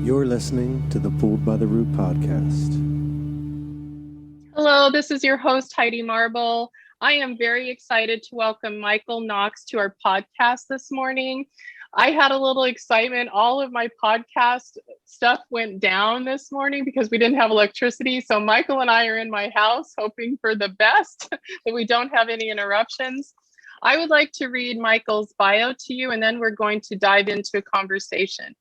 You're listening to the Fooled by the Root podcast. Hello, this is your host, Heidi Marble. I am very excited to welcome Michael Knox to our podcast this morning. I had a little excitement. All of my podcast stuff went down this morning because we didn't have electricity. So Michael and I are in my house hoping for the best, that we don't have any interruptions. I would like to read Michael's bio to you, and then we're going to dive into a conversation.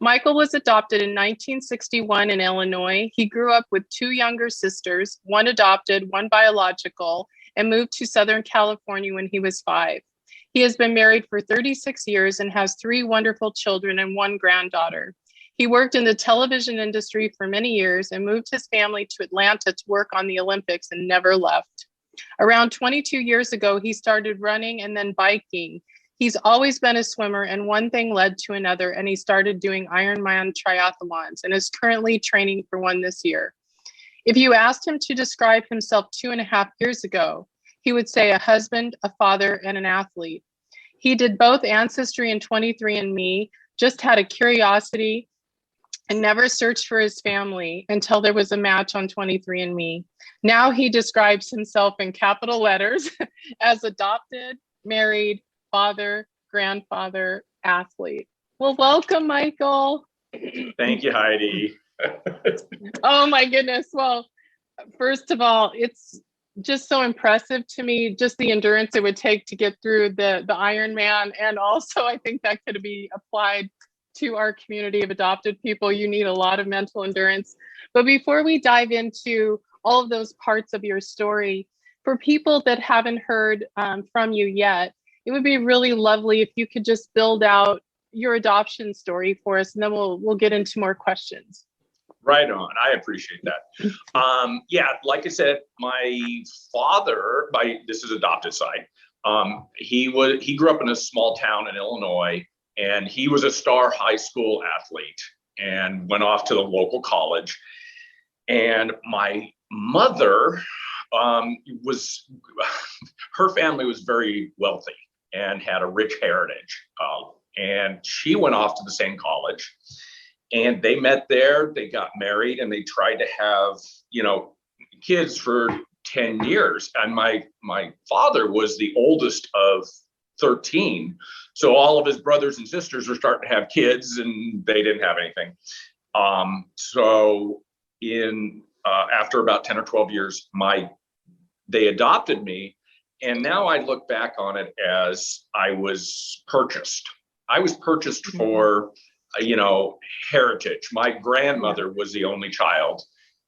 Michael was adopted in 1961 in Illinois. He grew up with two younger sisters, one adopted, one biological, and moved to Southern California when he was 5. He has been married for 36 years and has 3 wonderful children and 1 granddaughter. He worked in the television industry for many years and moved his family to Atlanta to work on the Olympics and never left. Around 22 years ago, he started running and then biking. He's always been a swimmer, and one thing led to another, and he started doing Ironman triathlons and is currently training for one this year. If you asked him to describe himself 2.5 years ago, he would say a husband, a father, and an athlete. He did both Ancestry and 23andMe, just had a curiosity and never searched for his family until there was a match on 23andMe. Now he describes himself in capital letters as adopted, married, father, grandfather, athlete. Well, welcome, Michael. Thank you, Heidi. Oh my goodness. Well, first of all, it's just so impressive to me, just the endurance it would take to get through the Ironman. And also, I think that could be applied to our community of adopted people. You need a lot of mental endurance. But before we dive into all of those parts of your story, for people that haven't heard from you yet, it would be really lovely if you could just build out your adoption story for us, and then we'll get into more questions. Right on. I appreciate that. Like I said, my father, this is adopted side. He grew up in a small town in Illinois, and he was a star high school athlete and went off to the local college. And my mother her family was very wealthy and had a rich heritage. And she went off to the same college, and they met there, they got married, and they tried to have, kids for 10 years. And my father was the oldest of 13. So all of his brothers and sisters were starting to have kids, and they didn't have anything. After about 10 or 12 years, they adopted me. And now I look back on it as I was purchased. I was purchased for, heritage. My grandmother was the only child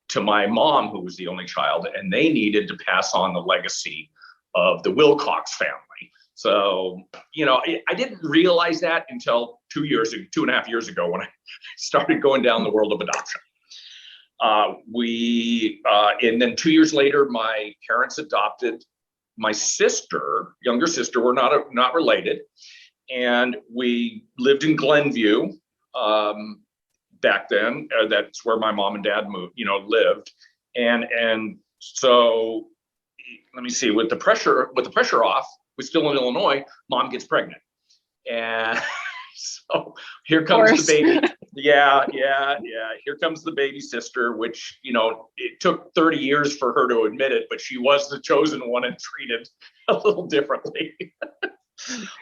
to my mom, who was the only child, and they needed to pass on the legacy of the Wilcox family. So, I didn't realize that until 2.5 years ago when I started going down the world of adoption. And then 2 years later, my parents adopted my younger sister. We're not related. And we lived in Glenview back then. That's where my mom and dad lived. And so, let me see, with the pressure off, we're still in Illinois, mom gets pregnant. And so here comes the baby. Yeah. Here comes the baby sister, which, it took 30 years for her to admit it, but she was the chosen one and treated a little differently.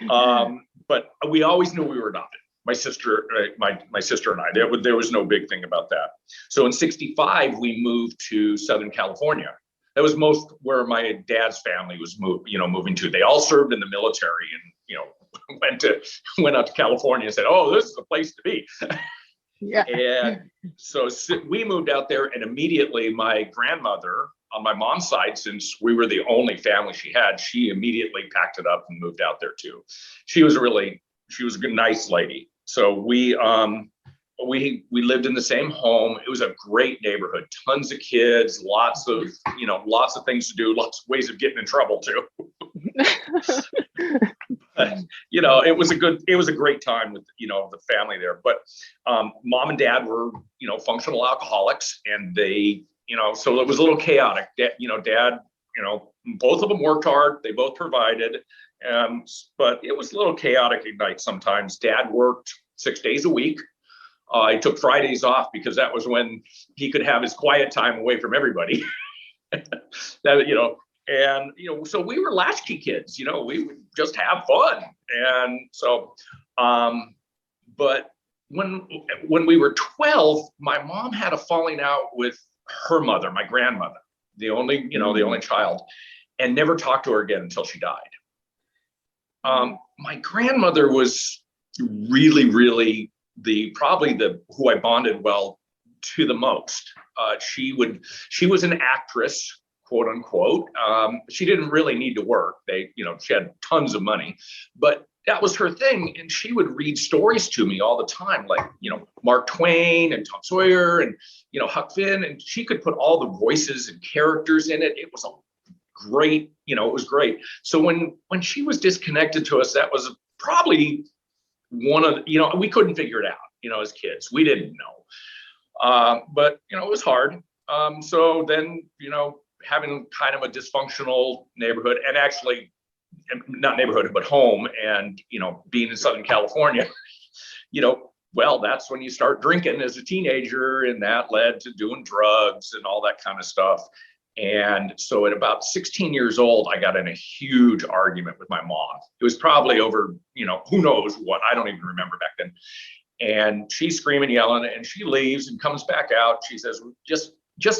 But we always knew we were adopted. My sister and I, there was no big thing about that. So in 1965, we moved to Southern California. That was most where my dad's family was moving to. They all served in the military and, went out to California and said, "Oh, this is the place to be." Yeah. And so we moved out there, and immediately my grandmother on my mom's side, since we were the only family she had, she immediately packed it up and moved out there too. She was a good, nice lady. So we lived in the same home. It was a great neighborhood, tons of kids, lots of things to do, lots of ways of getting in trouble too. But, it was a great time with, the family there. But mom and dad were, functional alcoholics, and they, so it was a little chaotic. Dad, both of them worked hard. They both provided. But it was a little chaotic at night sometimes. Dad worked 6 days a week. I took Fridays off because that was when he could have his quiet time away from everybody. So we were latchkey kids, we would just have fun. And so, but when we were 12, my mom had a falling out with her mother, my grandmother, the only child, and never talked to her again until she died. My grandmother was really, really who I bonded well to the most. She was an actress, quote unquote. She didn't really need to work. She had tons of money, but that was her thing. And she would read stories to me all the time, like, Mark Twain and Tom Sawyer and, Huck Finn. And she could put all the voices and characters in it. It was great. It was great. So when she was disconnected to us, that was probably one of, we couldn't figure it out, as kids. We didn't know. But, it was hard. So then, having kind of a dysfunctional neighborhood, and actually not neighborhood, but home, and, being in Southern California, well, that's when you start drinking as a teenager, and that led to doing drugs and all that kind of stuff. And so at about 16 years old, I got in a huge argument with my mom. It was probably over, who knows what, I don't even remember back then. And she's screaming, yelling, and she leaves and comes back out. She says, just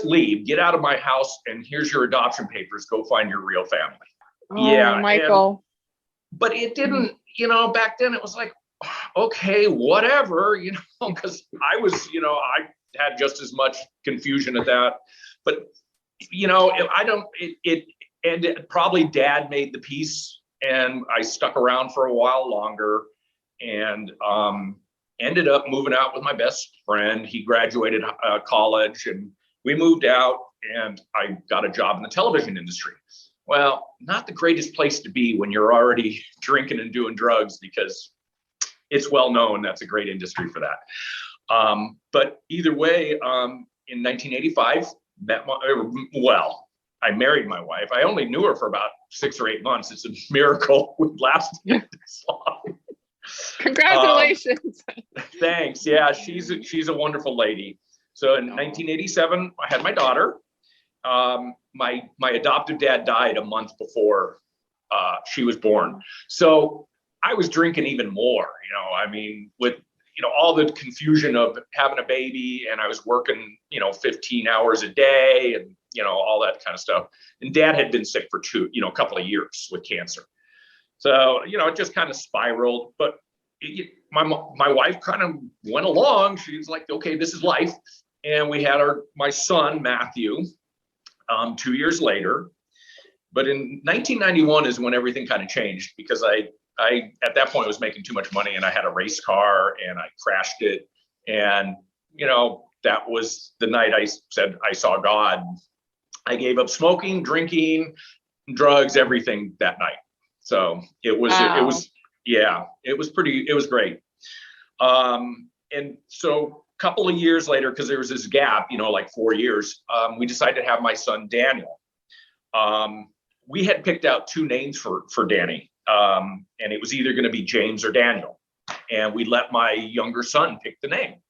leave, get out of my house, and here's your adoption papers. Go find your real family. Oh, yeah, Michael. But it didn't, back then it was like, okay, whatever, because I was, I had just as much confusion at that. But, and probably Dad made the peace, and I stuck around for a while longer, and ended up moving out with my best friend. He graduated college, and we moved out, and I got a job in the television industry. Well, not the greatest place to be when you're already drinking and doing drugs, because it's well known that's a great industry for that. But either way, in 1985, I married my wife. I only knew her for about 6 or 8 months. It's a miracle we lasted this long. Congratulations. Thanks. Yeah, she's a wonderful lady. So in 1987, I had my daughter. My adoptive dad died a month before she was born. So I was drinking even more, with, all the confusion of having a baby, and I was working, 15 hours a day, and, all that kind of stuff. And Dad had been sick for a couple of years with cancer. So, it just kind of spiraled, but my wife kind of went along. She was like, okay, this is life. And we had my son, Matthew, 2 years later. But in 1991 is when everything kind of changed, because I at that point was making too much money, and I had a race car, and I crashed it. And, that was the night I said I saw God. I gave up smoking, drinking, drugs, everything that night. So it was great. And so a couple of years later, because there was this gap, like 4 years, we decided to have my son, Daniel. We had picked out 2 names for Danny, and it was either going to be James or Daniel. And we let my younger son pick the name.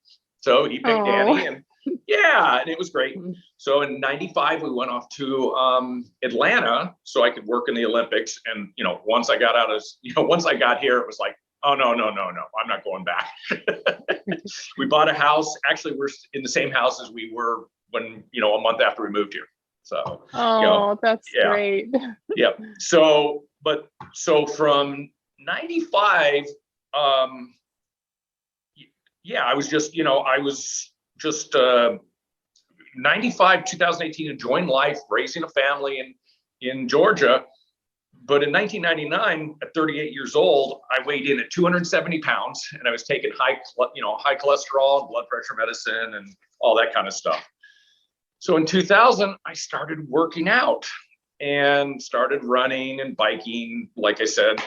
So he picked Danny, and and it was great. So in 95, we went off to Atlanta so I could work in the Olympics. And, once I got here, it was like, oh, no, I'm not going back. We bought a house. Actually, we're in the same house as we were when, a month after we moved here. So, that's great. Yeah. So from 95, I was just 95, 2018, enjoying life, raising a family in Georgia. But in 1999, at 38 years old, I weighed in at 270 pounds, and I was taking high cholesterol, blood pressure medicine, and all that kind of stuff. So in 2000, I started working out and started running and biking, like I said.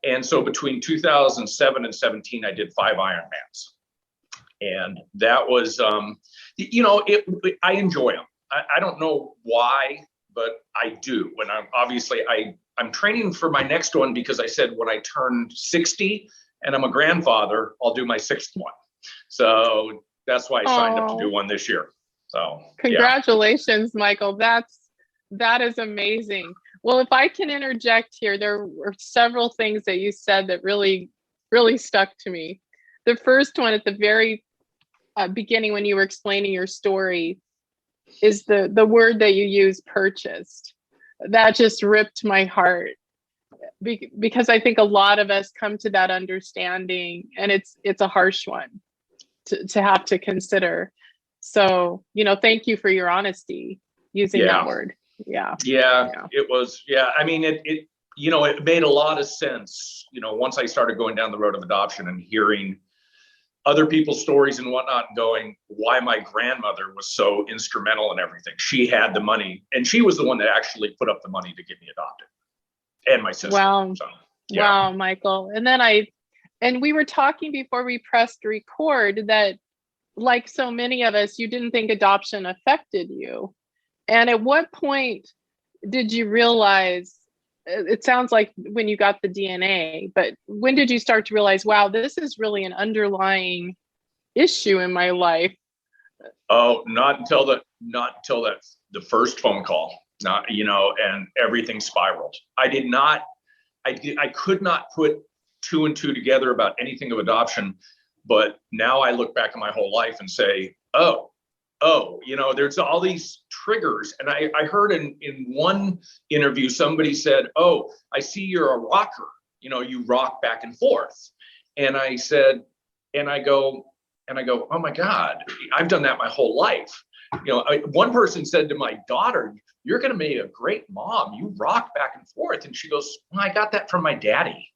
And so between 2007 and 17, I did 5 Ironmans. And that was, I enjoy them. I don't know why, but I do. When I'm training for my next one, because I said when I turn 60 and I'm a grandfather, I'll do my 6th one. So that's why I signed up to do one this year. So congratulations, Michael. That is amazing. Well, if I can interject here, there were several things that you said that really, really stuck to me. The first one at the very beginning, when you were explaining your story, is the word that you use, purchased. That just ripped my heart, because I think a lot of us come to that understanding, and it's a harsh one to have to consider. So, thank you for your honesty using that word. Yeah. It was, I mean, it made a lot of sense, once I started going down the road of adoption and hearing other people's stories and whatnot, and going, why my grandmother was so instrumental in everything. She had the money, and she was the one that actually put up the money to get me adopted, and my sister. Wow. So, Wow, Michael. And then and we were talking before we pressed record that, like so many of us, you didn't think adoption affected you. And at what point did you realize, it sounds like when you got the DNA, but when did you start to realize, wow, this is really an underlying issue in my life? Oh, not until the first phone call, and everything spiraled. I could not put two and two together about anything of adoption, but now I look back at my whole life and say, there's all these triggers. And I heard in one interview, somebody said, oh, I see you're a rocker, you rock back and forth. And I said, and I go, oh my God, I've done that my whole life. One person said to my daughter, you're going to make a great mom. You rock back and forth. And she goes, well, I got that from my daddy.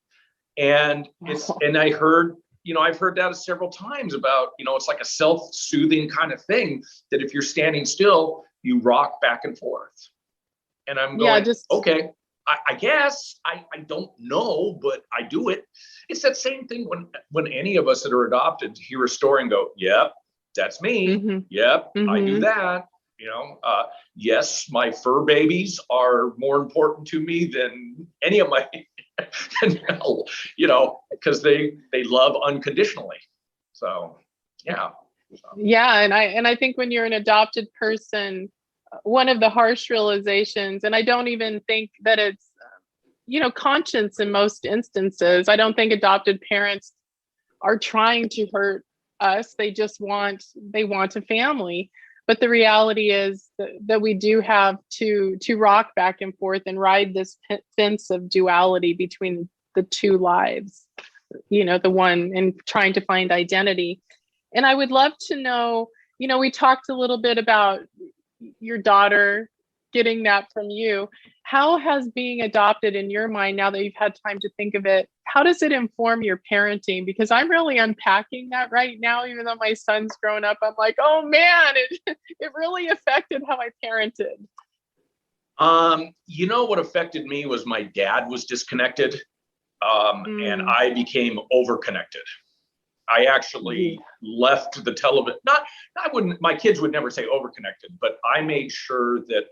And I heard, I've heard that several times about, it's like a self-soothing kind of thing, that if you're standing still, you rock back and forth. And I'm going, okay, I guess I don't know, but I do it. It's that same thing when any of us that are adopted hear a story and go, yep, that's me. Mm-hmm. Yep, I do that. Yes, my fur babies are more important to me than any of my, because they love unconditionally. So, yeah. Yeah. And I think when you're an adopted person, one of the harsh realizations, and I don't even think that it's, conscience in most instances. I don't think adopted parents are trying to hurt us. They want a family. But the reality is that we do have to rock back and forth and ride this fence of duality between the two lives, the one, and trying to find identity. And I would love to know, we talked a little bit about your daughter getting that from you. How has being adopted in your mind, now that you've had time to think of it, how does it inform your parenting? Because I'm really unpacking that right now, even though my son's grown up. I'm like, oh man, it really affected how I parented. What affected me was my dad was disconnected, and I became overconnected. I actually left the television. My kids would never say overconnected, but I made sure that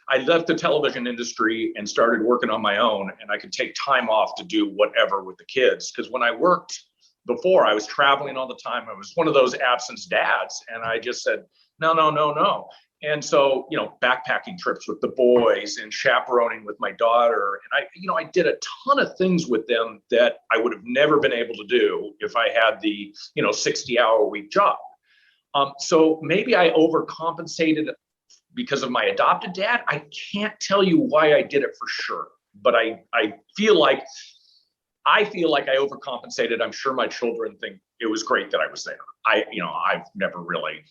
I left the television industry and started working on my own, and I could take time off to do whatever with the kids. Because when I worked before, I was traveling all the time. I was one of those absence dads. And I just said, no. And so, backpacking trips with the boys and chaperoning with my daughter. And I did a ton of things with them that I would have never been able to do if I had the, 60-hour-a-week job. So maybe I overcompensated because of my adopted dad. I can't tell you why I did it for sure, but I feel like I overcompensated. I'm sure my children think it was great that I was there. I've never really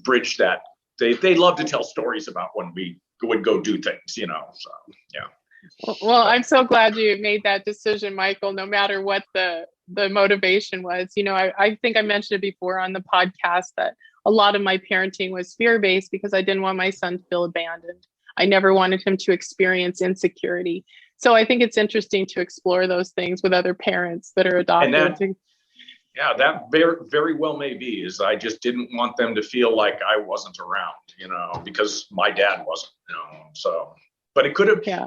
bridged that. They love to tell stories about when we would go do things, so yeah. Well, I'm so glad you made that decision, Michael, no matter what the motivation was. I think I mentioned it before on the podcast that a lot of my parenting was fear-based because I didn't want my son to feel abandoned. I never wanted him to experience insecurity. So I think it's interesting to explore those things with other parents that are adopted. That very, very well may be, is I just didn't want them to feel like I wasn't around, because my dad wasn't, so. But it could have, Yeah.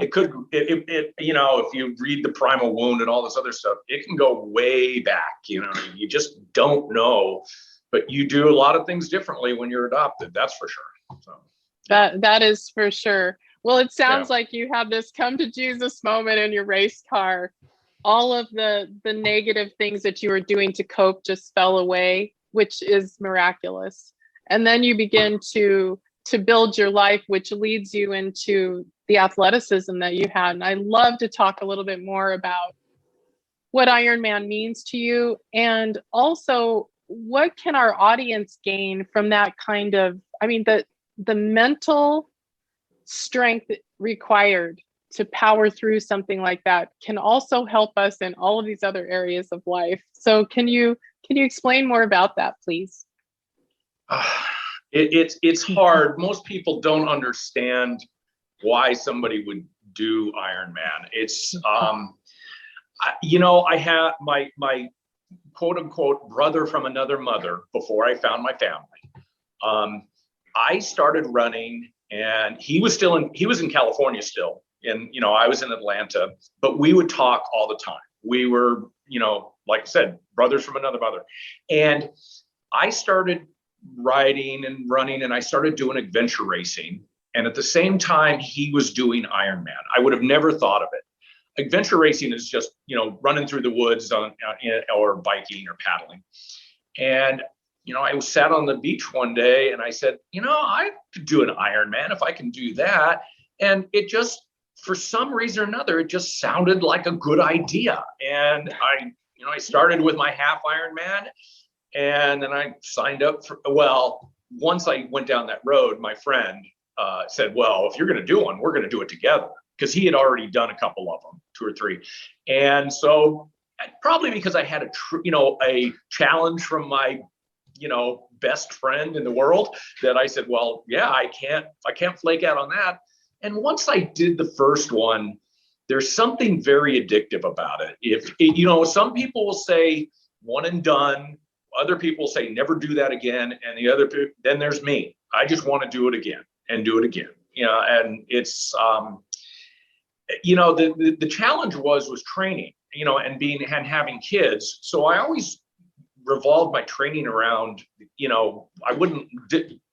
you know, if you read the primal wound and all this other stuff, it can go way back, you know, you just don't know, but you do a lot of things differently when you're adopted. That's for sure. So that is for sure. Well, it sounds Yeah. like you had this come to Jesus moment in your race car. All of the negative things that you were doing to cope just fell away, which is miraculous. And then you begin to build your life, which leads you into the athleticism that you had. And I love to talk a little bit more about what Ironman means to you, and also what can our audience gain from that kind of, I mean, the mental strength required to power through something like that can also help us in all of these other areas of life. So can you explain more about that, please? It's hard. Most people don't understand why somebody would do Ironman. It's you know, I have my quote unquote brother from another mother before I found my family. I started running, and he was in California still, and you know, I was in Atlanta, but we would talk all the time. We were, you know, like I said, brothers from another mother. And I started riding and running, and I started doing adventure racing. And at the same time, he was doing Ironman. I would have never thought of it. Adventure racing is just, you know, running through the woods or biking or paddling. And, you know, I sat on the beach one day and I said, you know, I could do an Ironman if I can do that. And it just, for some reason or another, it just sounded like a good idea. And I started with my half Ironman, and then I signed up for, well, once I went down that road, my friend said, well, if you're going to do one, we're going to do it together. Because he had already done a couple of them, 2 or 3. And so probably because I had a challenge from my, you know, best friend in the world, that I said, well, yeah, I can't flake out on that. And once I did the first one, there's something very addictive about it. You know, some people will say one and done. Other people say never do that again. And then there's me. I just want to do it again and do it again. You know, and it's, you know, the challenge was training, you know, and having kids. So I always revolved my training around, you know, I wouldn't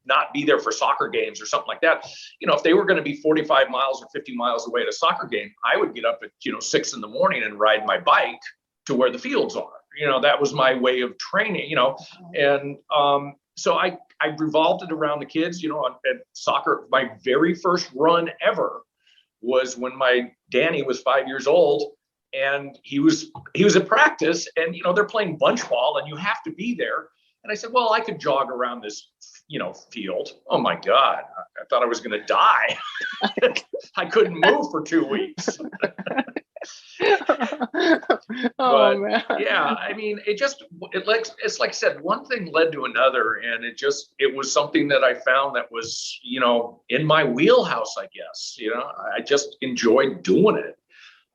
not be there for soccer games or something like that. You know, if they were going to be 45 miles or 50 miles away at a soccer game, I would get up at, you know, 6 a.m. and ride my bike to where the fields are. You know, that was my way of training, you know. And so I revolved it around the kids, you know, at soccer. My very first run ever was when my Danny was 5 years old, and he was at practice, and, you know, they're playing bunch ball and you have to be there. And I said, well, I could jog around this, you know, field. Oh my God. I thought I was going to die. I couldn't move for 2 weeks. Oh, man. Yeah, I mean, it's like I said, one thing led to another, and it was something that I found that was, you know, in my wheelhouse, I guess. You know, I just enjoyed doing it.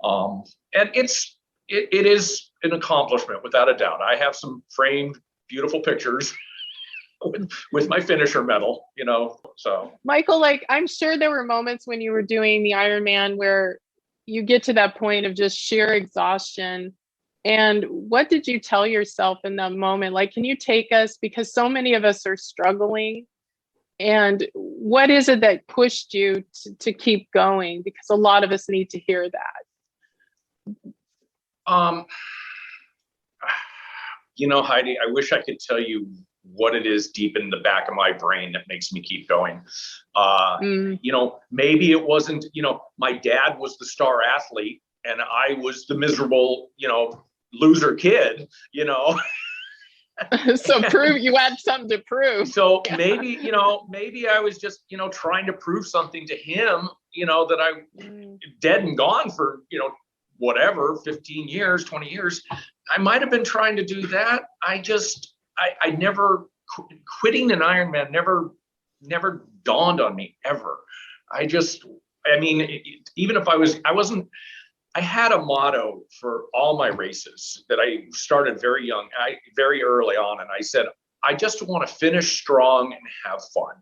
And it is an accomplishment without a doubt. I have some framed beautiful pictures with my finisher medal, you know. So Michael, like, I'm sure there were moments when you were doing the Ironman where you get to that point of just sheer exhaustion. And what did you tell yourself in that moment? Like, can you take us, because so many of us are struggling, and what is it that pushed you to keep going? Because a lot of us need to hear that. You know, Heidi, I wish I could tell you what it is deep in the back of my brain that makes me keep going. You know, maybe it wasn't, you know, my dad was the star athlete and I was the miserable, you know, loser kid, you know. So you had something to prove. So maybe, you know, maybe I was just, you know, trying to prove something to him, you know, that I'm dead and gone for, you know, whatever, 15 years, 20 years. I might have been trying to do that. I never, quitting an Ironman never dawned on me ever. I mean, even if I had a motto for all my races that I started very young, very early on. And I said, I just want to finish strong and have fun.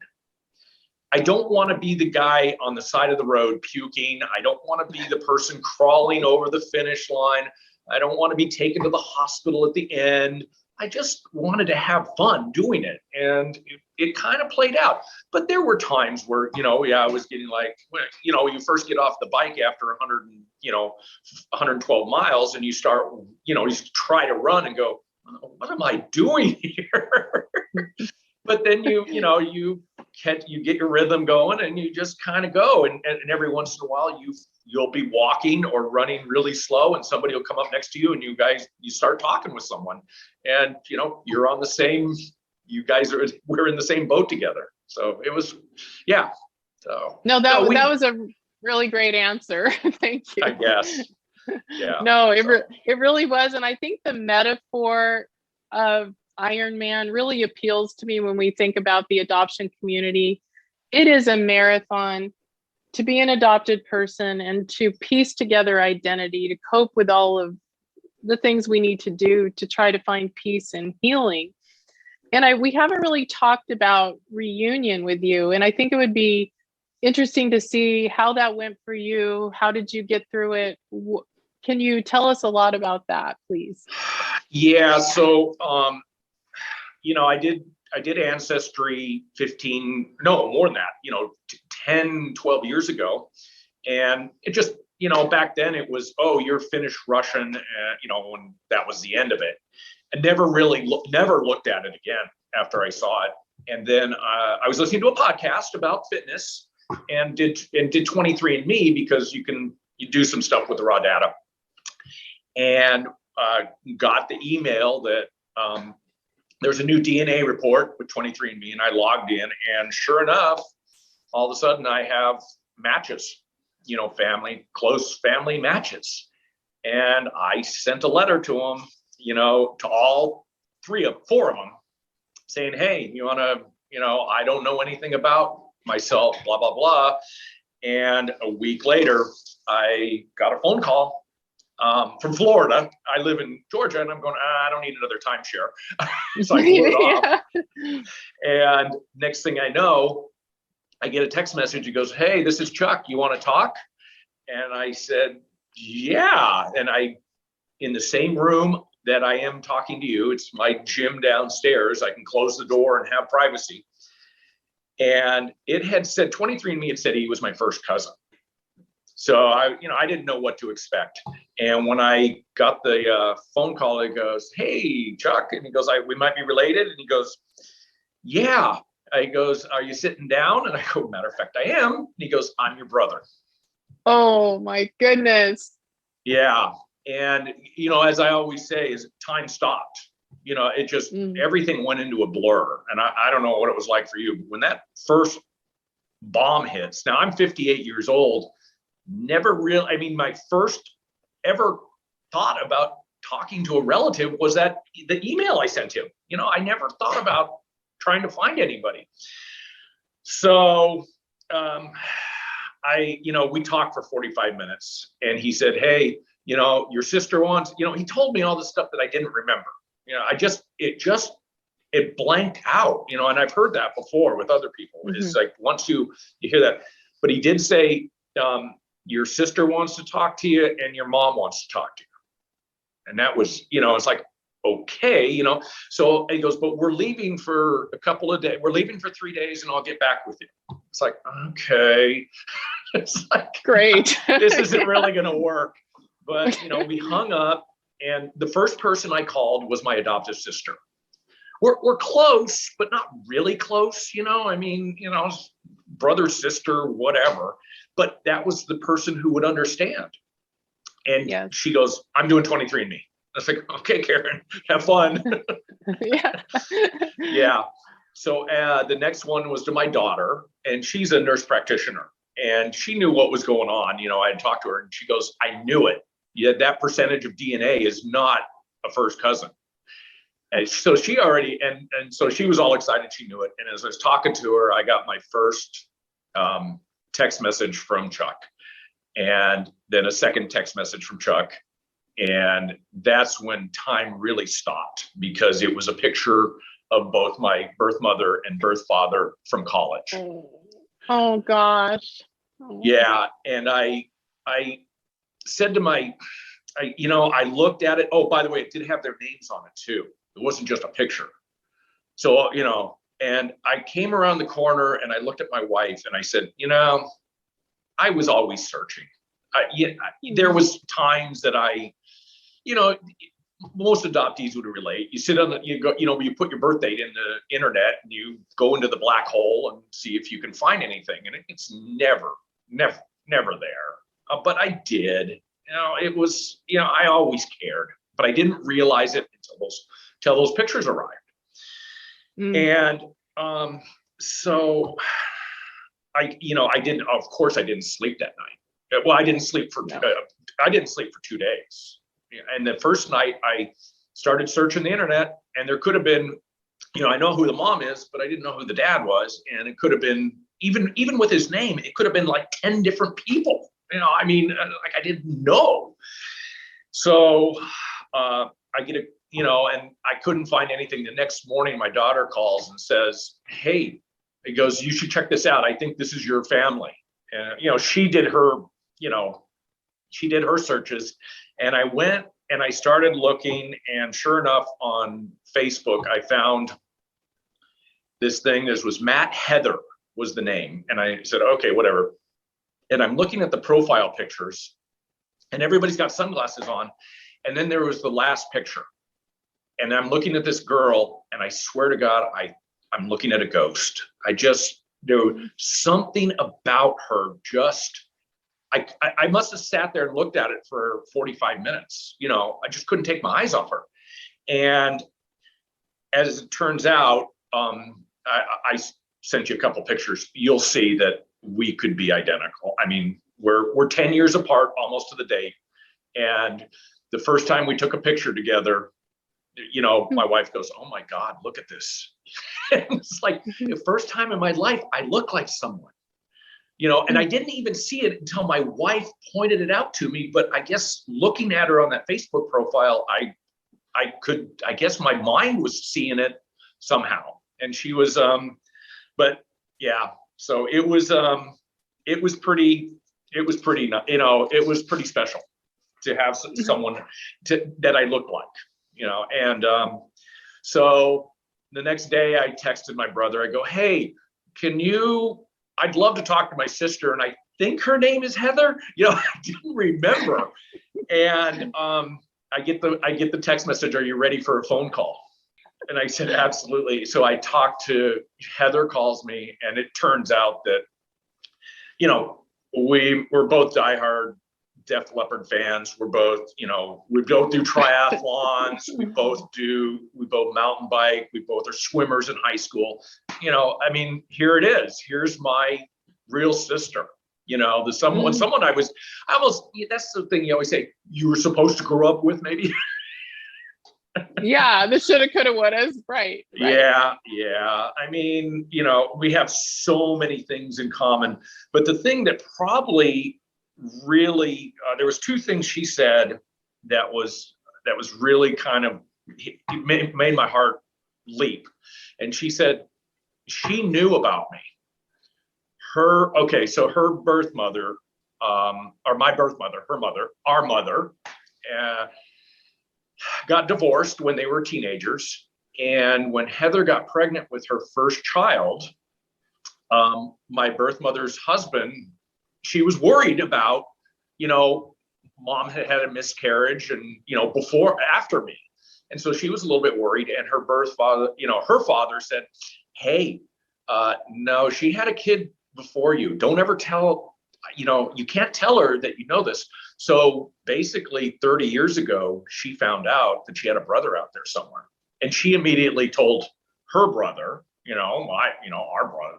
I don't want to be the guy on the side of the road puking. I don't want to be the person crawling over the finish line. I don't want to be taken to the hospital at the end. I just wanted to have fun doing it. And it kind of played out. But there were times where, I was getting like, you first get off the bike after 112 miles and you start, you try to run and go, what am I doing here? But then you get your rhythm going and you just kind of go. And every once in a while you'll be walking or running really slow and somebody will come up next to you and you start talking with someone and you're on the same, we're in the same boat together. So it was, yeah. So no, that was a really great answer. Thank you. I guess. Yeah. No, it really was. And I think the metaphor of Ironman really appeals to me when we think about the adoption community. It is a marathon to be an adopted person and to piece together identity, to cope with all of the things we need to do to try to find peace and healing. And we haven't really talked about reunion with you. And I think it would be interesting to see how that went for you. How did you get through it? Can you tell us a lot about that, please? Yeah. So, I did Ancestry more than that, 10, 12 years ago. And it just, back then it was, oh, you're Finnish Russian, when that was the end of it. I never looked at it again after I saw it. And then I was listening to a podcast about fitness and did 23andMe because you do some stuff with the raw data. And got the email that there's a new DNA report with 23andMe, and I logged in, and sure enough, all of a sudden I have matches, close family matches. And I sent a letter to them, to all four of them saying, hey, you want to, I don't know anything about myself, blah, blah, blah. And a week later, I got a phone call from Florida. I live in Georgia, and I'm going, I don't need another timeshare. So I blew it off. And next thing I know, I get a text message. It goes, hey, this is Chuck. You want to talk? And I said, yeah. And in the same room that I am talking to you, it's my gym downstairs. I can close the door and have privacy. And it had said, 23andMe had said he was my first cousin. So I didn't know what to expect. And when I got the phone call, it goes, hey, Chuck. And he goes, we might be related. And he goes, yeah. He goes, are you sitting down? And I go, matter of fact, I am. And he goes, I'm your brother. Oh my goodness. Yeah. And, as I always say, is time stopped. It just, everything went into a blur. And I don't know what it was like for you, but when that first bomb hits, now I'm 58 years old. My first ever thought about talking to a relative was that the email I sent him. I never thought about trying to find anybody. So we talked for 45 minutes and he said, hey, your sister wants, he told me all this stuff that I didn't remember. It blanked out, and I've heard that before with other people. Mm-hmm. It's like, once you hear that, but he did say, your sister wants to talk to you and your mom wants to talk to you. And that was, it's like, okay, so he goes, but we're leaving for a couple of days. We're leaving for 3 days and I'll get back with you. It's like, okay. It's like, great. This isn't really going to work. But, we hung up, and the first person I called was my adoptive sister. We're close, but not really close, brother, sister, whatever. But that was the person who would understand. And yes. She goes, I'm doing 23andMe. I was like, okay, Karen, have fun. Yeah. Yeah. So the next one was to my daughter, and she's a nurse practitioner, and she knew what was going on. I had talked to her, and she goes, I knew it. Yeah, that percentage of DNA is not a first cousin. And so she already, and so she was all excited. She knew it. And as I was talking to her, I got my first text message from Chuck, and then a second text message from Chuck. And that's when time really stopped, because it was a picture of both my birth mother and birth father from college. Oh gosh. Oh. Yeah. And I said to I looked at it. Oh, by the way, it did have their names on it too. It wasn't just a picture. So, and I came around the corner and I looked at my wife and I said, I was always searching. There was times that most adoptees would relate. You sit on you put your birth date in the internet and you go into the black hole and see if you can find anything. And it's never there. But I did. It was, I always cared, but I didn't realize it until those pictures arrived. And so of course I didn't sleep that night. Well, I didn't sleep for 2 days. And the first night I started searching the internet, and there could have been, I know who the mom is, but I didn't know who the dad was. And it could have been, even with his name, it could have been like 10 different people. I didn't know. So I get and I couldn't find anything. The next morning, my daughter calls and says, hey, it goes, you should check this out. I think this is your family. And, she did her searches. And I went and I started looking, and sure enough, on Facebook, I found this thing. This was Matt Heather was the name. And I said, okay, whatever. And I'm looking at the profile pictures, and everybody's got sunglasses on. And then there was the last picture. And I'm looking at this girl, and I swear to God, I'm looking at a ghost. There was something about her I must have sat there and looked at it for 45 minutes. I just couldn't take my eyes off her. And as it turns out, I sent you a couple pictures. You'll see that we could be identical. I mean, we're 10 years apart, almost to the date. And the first time we took a picture together, my wife goes, oh my God, look at this. It's like the first time in my life, I look like someone. And I didn't even see it until my wife pointed it out to me. But I guess looking at her on that Facebook profile, I guess my mind was seeing it somehow. And she was, but yeah, so it was pretty special to have someone that I looked like, and so the next day I texted my brother. I go, hey, I'd love to talk to my sister, and I think her name is Heather. I didn't remember. And I get the text message, are you ready for a phone call? And I said, absolutely. So I talked to Heather, calls me, and it turns out that, we're both diehard Def Leppard fans. We're both, we both do triathlons. we both mountain bike. We both are swimmers in high school. Here it is. Here's my real sister. Someone that's the thing you always say, you were supposed to grow up with, maybe. Yeah, the shoulda, coulda, wouldas, right. Yeah. We have so many things in common, but the thing that probably really, there was two things she said that was really kind of made my heart leap. And she said she knew about me. So her birth mother, or my birth mother, her mother, our mother, got divorced when they were teenagers. And when Heather got pregnant with her first child, my birth mother's husband, she was worried about, mom had a miscarriage and, after me. And so she was a little bit worried. And her her father said, hey, no, she had a kid before you. Don't ever tell, you can't tell her that you know this. So basically 30 years ago, she found out that she had a brother out there somewhere. And she immediately told her brother, our brother,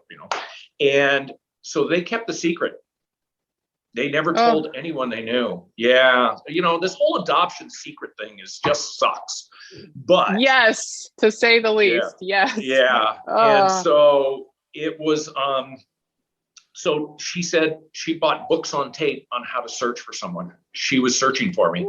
and so they kept the secret. They never told anyone they knew. Yeah. This whole adoption secret thing just sucks. But yes, to say the least. Yeah, yes. Yeah. And so it was, so she said she bought books on tape on how to search for someone. She was searching for me.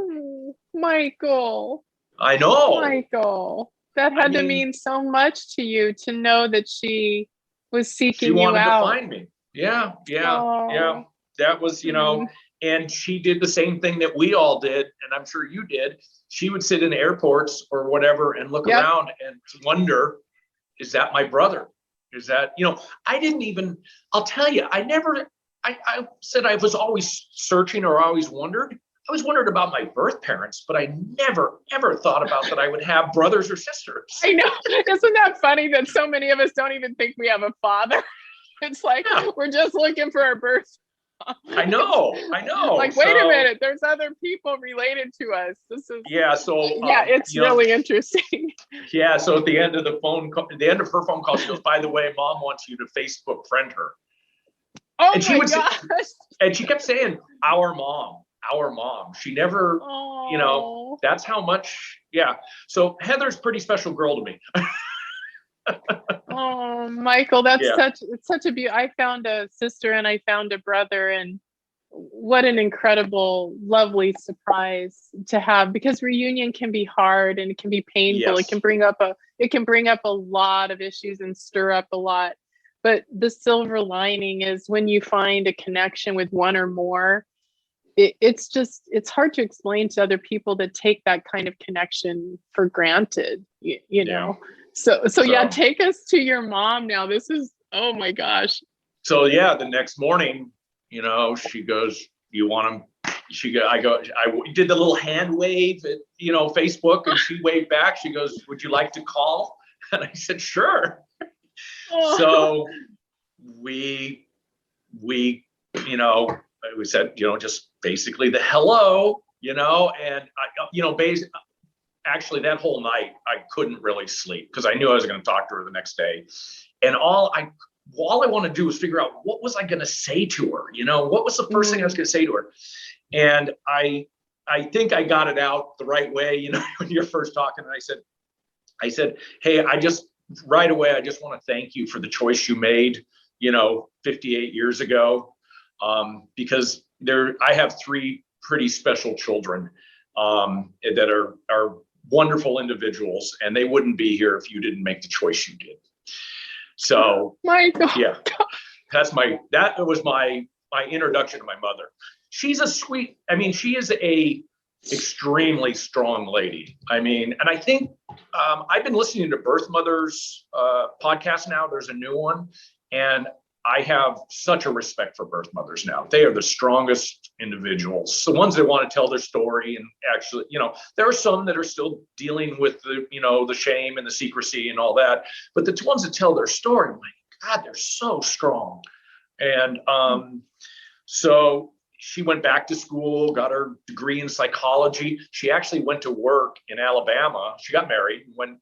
Michael. I know. Michael. That had to mean so much to you to know that she was seeking you out. She wanted to find me. Yeah. Oh. That was, and she did the same thing that we all did, and I'm sure you did. She would sit in airports or whatever and look around and wonder, is that my brother? Is that, I didn't even, I'll tell you, I said I was always searching or always wondered. I always wondered about my birth parents, but I never, ever thought about that I would have brothers or sisters. I know. Isn't that funny that so many of us don't even think we have a father? It's like, we're just looking for our birth. I know. Like, wait a minute, there's other people related to us. This is it's really interesting. Yeah, so at the end of her phone call, she goes, "By the way, Mom wants you to Facebook friend her." Oh, and my gosh. And she kept saying, "Our mom." She never, that's how much. Yeah. So Heather's a pretty special girl to me. Oh, Michael, that's such a beauty. I found a sister and I found a brother, and what an incredible, lovely surprise to have, because reunion can be hard and it can be painful. Yes. It can bring up a lot of issues and stir up a lot. But the silver lining is when you find a connection with one or more, it's hard to explain to other people that take that kind of connection for granted, you know? So take us to your mom now. This is, oh my gosh. So the next morning, she goes, "You want him?" I did the little hand wave at, Facebook, and she waved back. She goes, "Would you like to call?" And I said, "Sure." Oh. So we said, just basically the hello, and I, actually that whole night I couldn't really sleep because I knew I was going to talk to her the next day. And all I want to do was figure out what was I going to say to her, what was the first thing I was going to say to her. And I think I got it out the right way, when you're first talking. And I said, "Hey, right away, I just want to thank you for the choice you made, 58 years ago. Because I have 3 pretty special children, that are wonderful individuals, and they wouldn't be here if you didn't make the choice you did." So, my God. Yeah, that was my introduction to my mother. She's she is a extremely strong lady. And I think I've been listening to Birth Mothers podcast now. There's a new one, and I have such a respect for birth mothers now. They are the strongest individuals, the ones that want to tell their story. And actually, there are some that are still dealing with the shame and the secrecy and all that. But the ones that tell their story, my God, they're so strong. And so she went back to school, got her degree in psychology. She actually went to work in Alabama. She got married, went,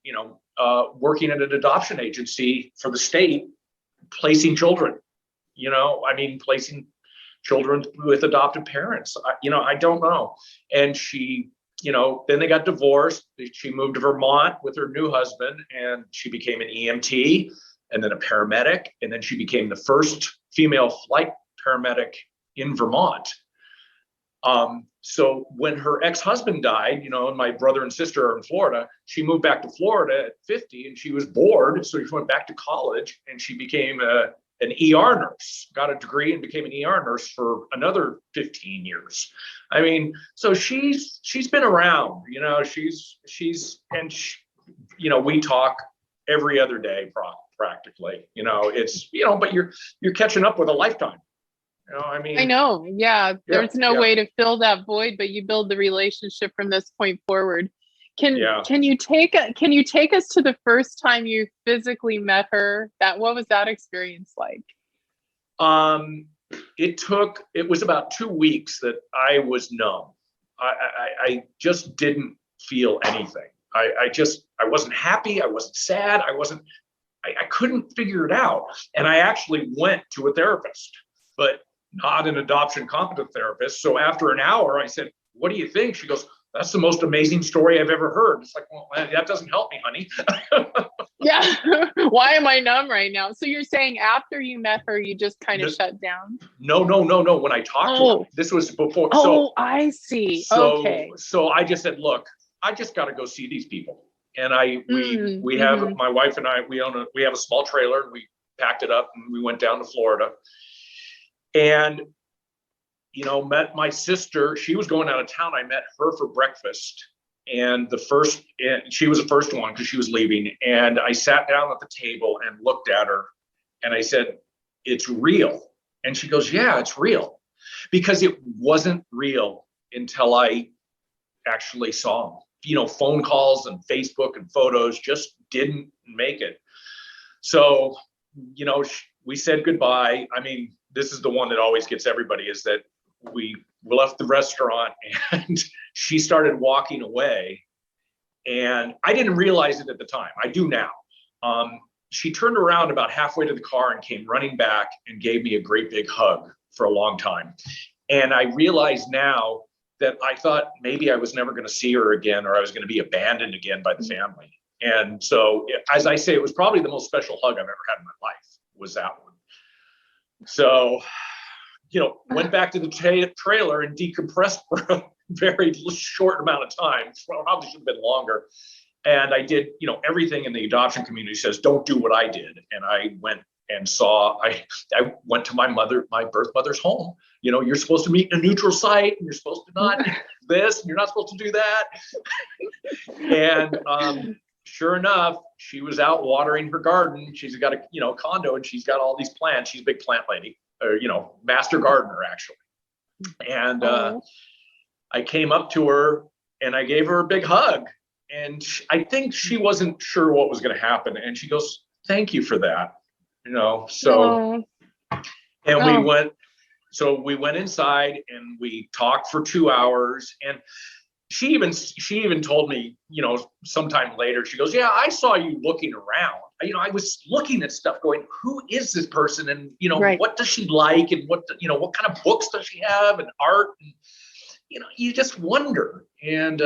working at an adoption agency for the state, placing children, placing children with adoptive parents. I don't know. And she, then they got divorced. She moved to Vermont with her new husband, and she became an EMT and then a paramedic. And then she became the first female flight paramedic in Vermont. So when her ex-husband died, and my brother and sister are in Florida, she moved back to Florida at 50, and she was bored. So she went back to college, and she became an ER nurse, got a degree and became an ER nurse for another 15 years. So she's been around, we talk every other day practically, but you're catching up with a lifetime. I know. Yeah. There's no way to fill that void, but you build the relationship from this point forward. Can you take us to the first time you physically met her? What was that experience like? It was about 2 weeks that I was numb. I just didn't feel anything. I wasn't happy. I wasn't sad. I couldn't figure it out. And I actually went to a therapist, but not an adoption competent therapist. So after an hour, I said, "What do you think?" She goes, "That's the most amazing story I've ever heard." It's like, well, that doesn't help me, honey. Yeah. Why am I numb right now? So you're saying after you met her, you just kind of shut down? No. When I talked to her, this was before. Oh, I see. Okay. So I just said, "Look, I just got to go see these people." And we have, my wife and I, we have a small trailer, and we packed it up and we went down to Florida. And, met my sister. She was going out of town. I met her for breakfast. And she was the first one because she was leaving. And I sat down at the table and looked at her and I said, "It's real." And she goes, "Yeah, it's real." Because it wasn't real until I actually saw them. Phone calls and Facebook and photos just didn't make it. So, we said goodbye. I mean, this is the one that always gets everybody, is that we left the restaurant and she started walking away. And I didn't realize it at the time. I do now. She turned around about halfway to the car and came running back and gave me a great big hug for a long time. And I realize now that I thought maybe I was never going to see her again, or I was going to be abandoned again by the family. And so, as I say, it was probably the most special hug I've ever had in my life, was that one. So, went back to the trailer and decompressed for a very short amount of time. Probably should have been longer. And I did, everything in the adoption community says, don't do what I did. And I went and I went to my birth mother's home. You're supposed to meet in a neutral site, and you're supposed to not do this, and you're not supposed to do that. And sure enough, she was out watering her garden. She's got a condo, and she's got all these plants. She's a big plant lady, or master gardener actually. And I came up to her and I gave her a big hug. And I think she wasn't sure what was going to happen. And she goes, "Thank you for that." So, and we went inside and we talked for 2 hours. And she even told me, sometime later, she goes, "Yeah, I saw you looking around. I was looking at stuff going, who is this person? And, Right. What does she like? And what kind of books does she have, and art? And, you just wonder." And,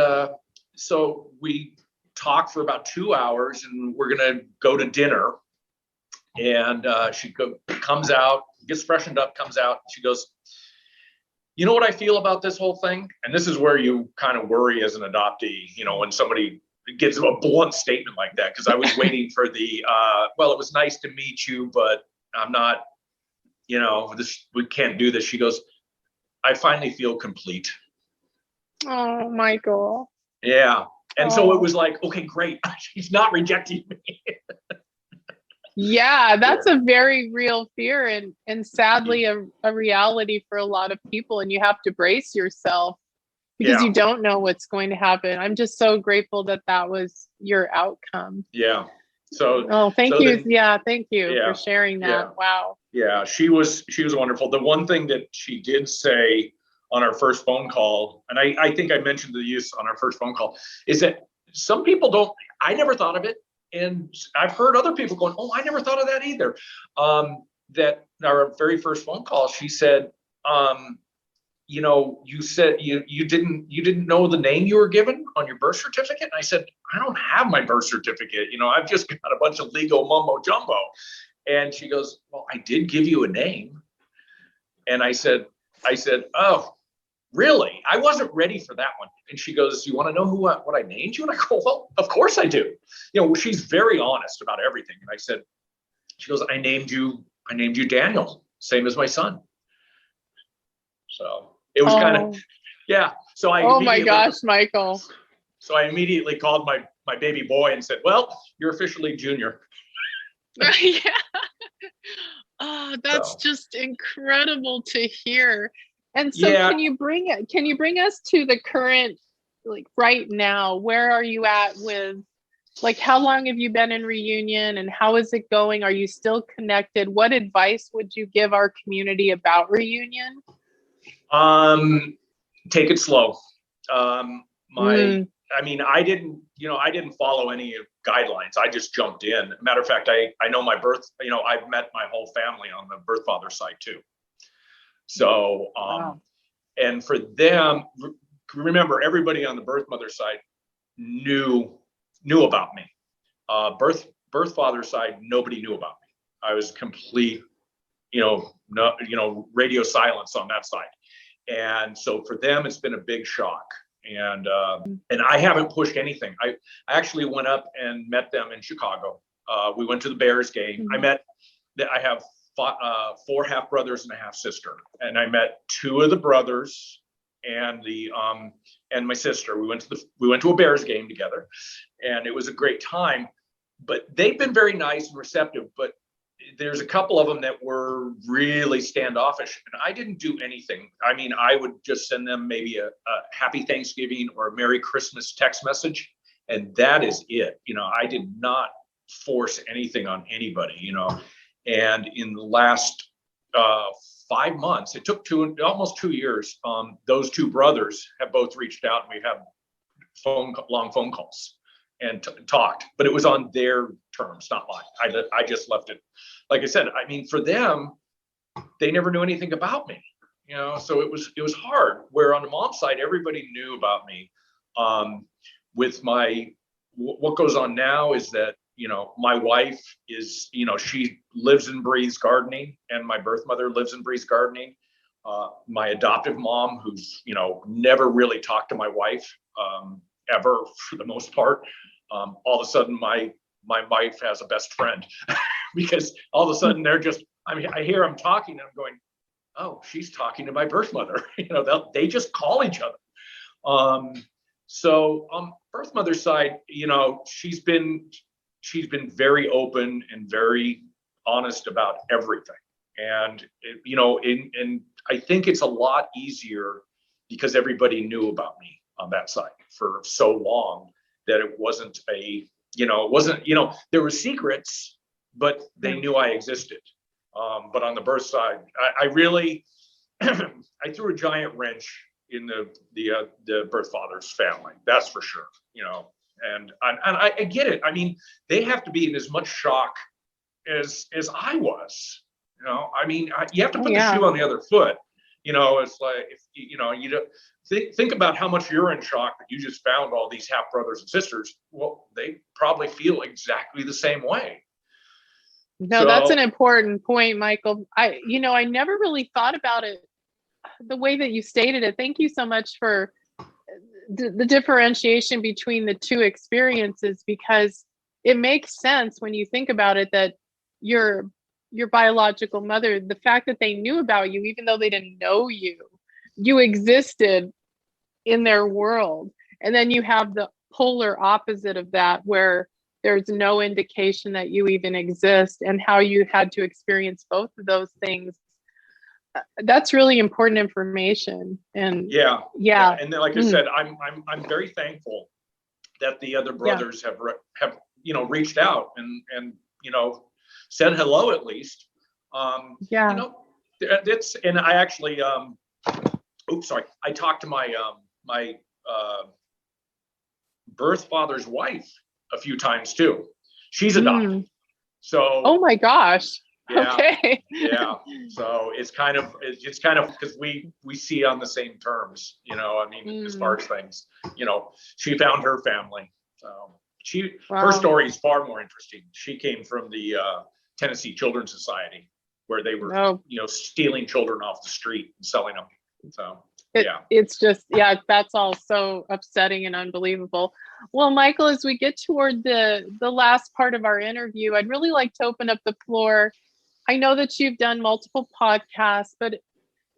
so we talked for about 2 hours, and we're going to go to dinner. And she comes out, gets freshened up, comes out. She goes, "You know what I feel about this whole thing?" And this is where you kind of worry as an adoptee, when somebody gives a blunt statement like that, because I was waiting for the, "Well, it was nice to meet you, but I'm not, we can't do this." She goes, "I finally feel complete." Oh, Michael. Yeah. And so it was like, okay, great. She's not rejecting me. Yeah, that's a very real fear, and sadly a reality for a lot of people, and you have to brace yourself because you don't know what's going to happen. I'm just so grateful that was your outcome. Yeah. So thank you. Thank you for sharing that. Yeah. Wow. Yeah, she was wonderful. The one thing that she did say on our first phone call, and I think I mentioned the use on our first phone call, is that some people I never thought of it. And I've heard other people going, "Oh, I never thought of that either." That our very first phone call, she said, "You said you didn't know the name you were given on your birth certificate." And I said, "I don't have my birth certificate. I've just got a bunch of legal mumbo jumbo." And she goes, "Well, I did give you a name." And I said, "Oh, really? I wasn't ready for that one." And she goes, "You want to know what I named you?" And I go, "Well, of course I do." She's very honest about everything. And she goes, I named you Daniel, same as my son." So it was kind of, yeah. So oh my gosh, Michael. So I immediately called my baby boy and said, "Well, you're officially Junior." Yeah. Oh, that's just incredible to hear. And so can you bring us to the current, like right now, where are you at with, like, how long have you been in Reunion and how is it going? Are you still connected? What advice would you give our community about Reunion? Take it slow. I didn't follow any guidelines. I just jumped in. Matter of fact, I know my birth, I've met my whole family on the birth father side too. So, and for them, remember, everybody on the birth mother side knew about me. Birth father side, nobody knew about me. I was complete, radio silence on that side. And so for them, it's been a big shock. And I haven't pushed anything. I actually went up and met them in Chicago. We went to the Bears game. I have four half brothers and a half sister, and I met two of the brothers and and my sister. We went to a Bears game together, and it was a great time. But they've been very nice and receptive. But there's a couple of them that were really standoffish, and I didn't do anything. I mean, I would just send them maybe a Happy Thanksgiving or a Merry Christmas text message, and that is it. I did not force anything on anybody. And in the last 5 months, it took almost 2 years. Those two brothers have both reached out, and we've had long phone calls and talked, but it was on their terms, not mine. I just left it. Like I said, I mean, for them, they never knew anything about me, so it was hard. Where on the mom side, everybody knew about me. With what goes on now is that, my wife is, she lives and breathes gardening, and my birth mother lives and breathes gardening. My adoptive mom, who's, never really talked to my wife, ever for the most part. All of a sudden my wife has a best friend because all of a sudden I hear them talking and I'm going, oh, she's talking to my birth mother. They just call each other. So on birth mother's side, she's been very open and very honest about everything. And, and I think it's a lot easier because everybody knew about me on that side for so long that it wasn't there were secrets, but they knew I existed. But on the birth side, I really, I threw a giant wrench in the birth father's family. That's for sure. And I get it. I mean, they have to be in as much shock as I was. I mean, you have to put the shoe on the other foot. It's like, if you don't think about how much you're in shock that you just found all these half brothers and sisters. Well, they probably feel exactly the same way. No, that's an important point, Michael. I never really thought about it the way that you stated it. Thank you so much for the differentiation between the two experiences, because it makes sense when you think about it that your biological mother, the fact that they knew about you, even though they didn't know you existed in their world. And then you have the polar opposite of that, where there's no indication that you even exist, and how you had to experience both of those things. That's really important information. And yeah. And then, like I said, I'm very thankful that the other brothers have reached out and said hello at least. It's, and I actually I talked to my birth father's wife a few times too. She's adopted. So oh my gosh. Yeah. Okay. Yeah. So it's kind of because we see on the same terms, as far as things, she found her family. So her story is far more interesting. She came from the Tennessee Children's Society, where they were, stealing children off the street and selling them. So it's just, that's all so upsetting and unbelievable. Well, Michael, as we get toward the last part of our interview, I'd really like to open up the floor. I know that you've done multiple podcasts, but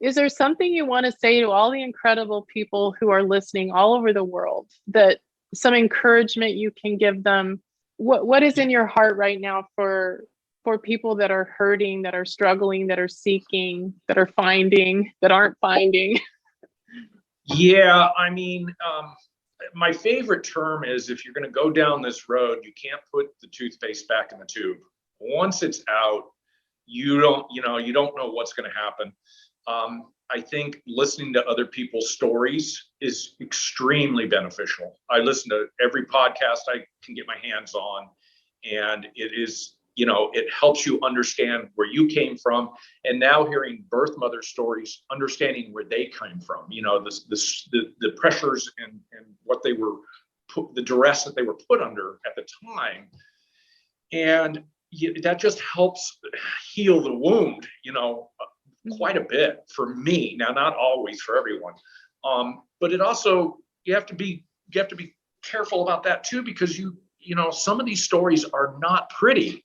is there something you want to say to all the incredible people who are listening all over the world, that some encouragement you can give them? What is in your heart right now for people that are hurting, that are struggling, that are seeking, that are finding, that aren't finding? Yeah, I mean, my favorite term is, if you're going to go down this road, you can't put the toothpaste back in the tube. Once it's out, you don't know what's going to happen. I think listening to other people's stories is extremely beneficial. I listen to every podcast I can get my hands on, and it is, it helps you understand where you came from. And now hearing birth mother stories, understanding where they came from, the pressures and what they were the duress that they were put under at the time. And that just helps heal the wound, quite a bit for me. Now, not always for everyone, but it also, you have to be careful about that too, because some of these stories are not pretty.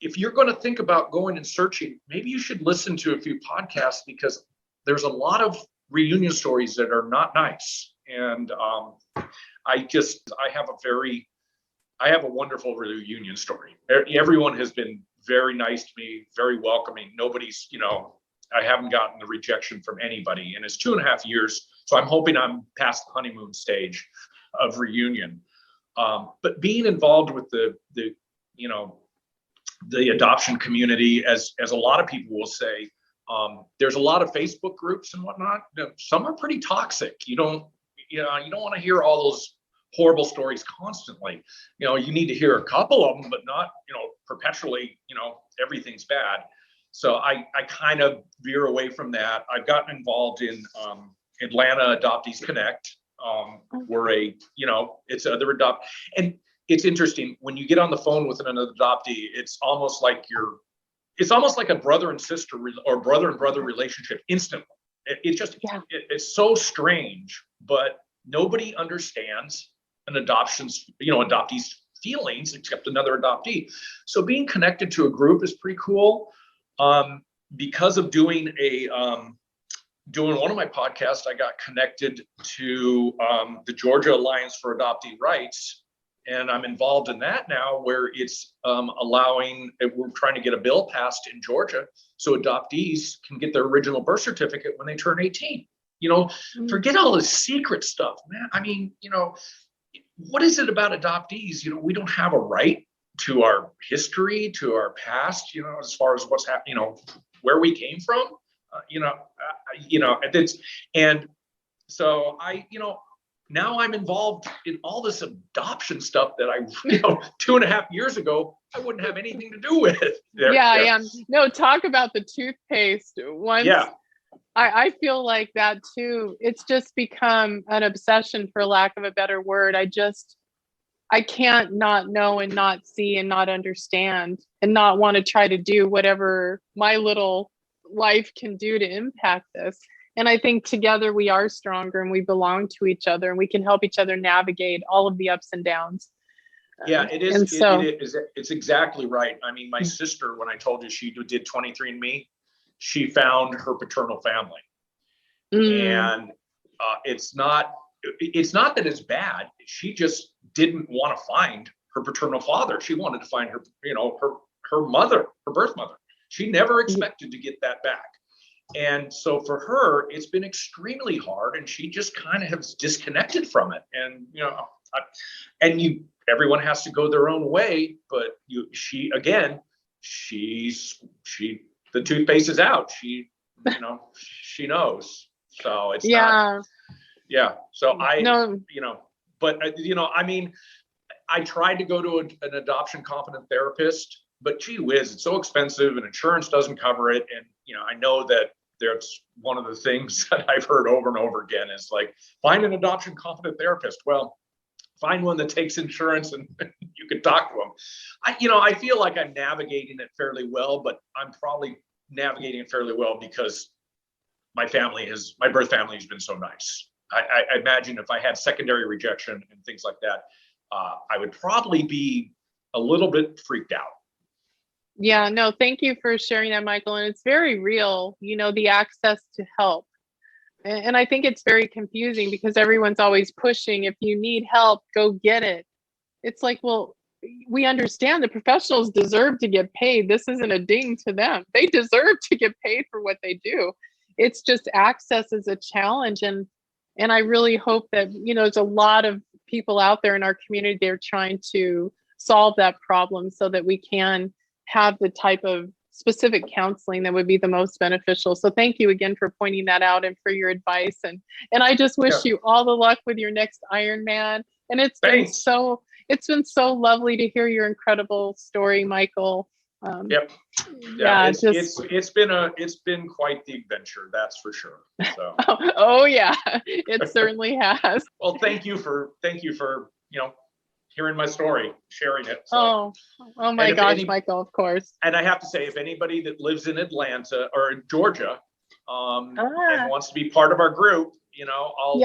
if you're going to think about going and searching, maybe you should listen to a few podcasts, because there's a lot of reunion stories that are not nice. And I have a wonderful reunion story. Everyone has been very nice to me, very welcoming. Nobody's, I haven't gotten the rejection from anybody, and it's 2.5 years. So I'm hoping I'm past the honeymoon stage of reunion. But being involved with the adoption community, as a lot of people will say, there's a lot of Facebook groups and whatnot. Some are pretty toxic. You don't want to hear all those horrible stories constantly. You need to hear a couple of them, but not, perpetually, everything's bad. So I kind of veer away from that. I've gotten involved in Atlanta Adoptees Connect. It's other and it's interesting when you get on the phone with an adoptee. It's almost like a brother and sister or brother and brother relationship instantly. It's so strange, but nobody understands an adoptee's feelings except another adoptee. So being connected to a group is pretty cool. Because of doing one of my podcasts, I got connected to the Georgia Alliance for Adoptee Rights, and I'm involved in that now, where it's we're trying to get a bill passed in Georgia so adoptees can get their original birth certificate when they turn 18. Forget all this secret stuff, man. I mean, what is it about adoptees? We don't have a right to our history, to our past, as far as what's happening, where we came from, and so now I'm involved in all this adoption stuff that I, 2.5 years ago, I wouldn't have anything to do with. I am. No, talk about the toothpaste. Once, I feel like that too. It's just become an obsession, for lack of a better word. I can't not know and not see and not understand and not want to try to do whatever my little life can do to impact this. And I think together we are stronger and we belong to each other and we can help each other navigate all of the ups and downs. Yeah, it is. It's exactly right. I mean, my sister, when I told you she did 23andMe, she found her paternal family. And it's not that it's bad. She just didn't want to find her paternal father. She wanted to find her, her mother, her birth mother. She never expected to get that back. And so for her, it's been extremely hard, and she just kind of has disconnected from it. And, everyone has to go their own way, but the toothpaste is out. She knows. So it's not. Yeah. So but I mean, I tried to go to an adoption competent therapist, but gee whiz, it's so expensive and insurance doesn't cover it. And, I know that there's one of the things that I've heard over and over again is like, find an adoption competent therapist. Well, find one that takes insurance and you can talk to them. I feel like I'm navigating it fairly well, but I'm probably navigating it fairly well because my birth family has been so nice. I imagine if I had secondary rejection and things like that, I would probably be a little bit freaked out. Yeah, no, thank you for sharing that, Michael. And it's very real, the access to help. And I think it's very confusing because everyone's always pushing, if you need help, go get it. It's like, well, we understand the professionals deserve to get paid. This isn't a ding to them. They deserve to get paid for what they do. It's just access is a challenge. And I really hope that, there's a lot of people out there in our community, they're trying to solve that problem so that we can have the type of specific counseling that would be the most beneficial. So thank you again for pointing that out and for your advice. And I just wish you all the luck with your next Ironman. And it's been so lovely to hear your incredible story, Michael. It's been quite the adventure, that's for sure. So. Oh yeah, it certainly has. Well, thank you for hearing my story, sharing it. So. Oh my gosh, Michael, of course. And I have to say, if anybody that lives in Atlanta or in Georgia and wants to be part of our group, I'll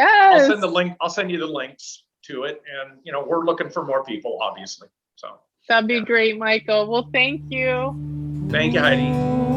send the link. I'll send you the links to it. And we're looking for more people, obviously. So That'd be great, Michael. Well, thank you. thank you, Heidi.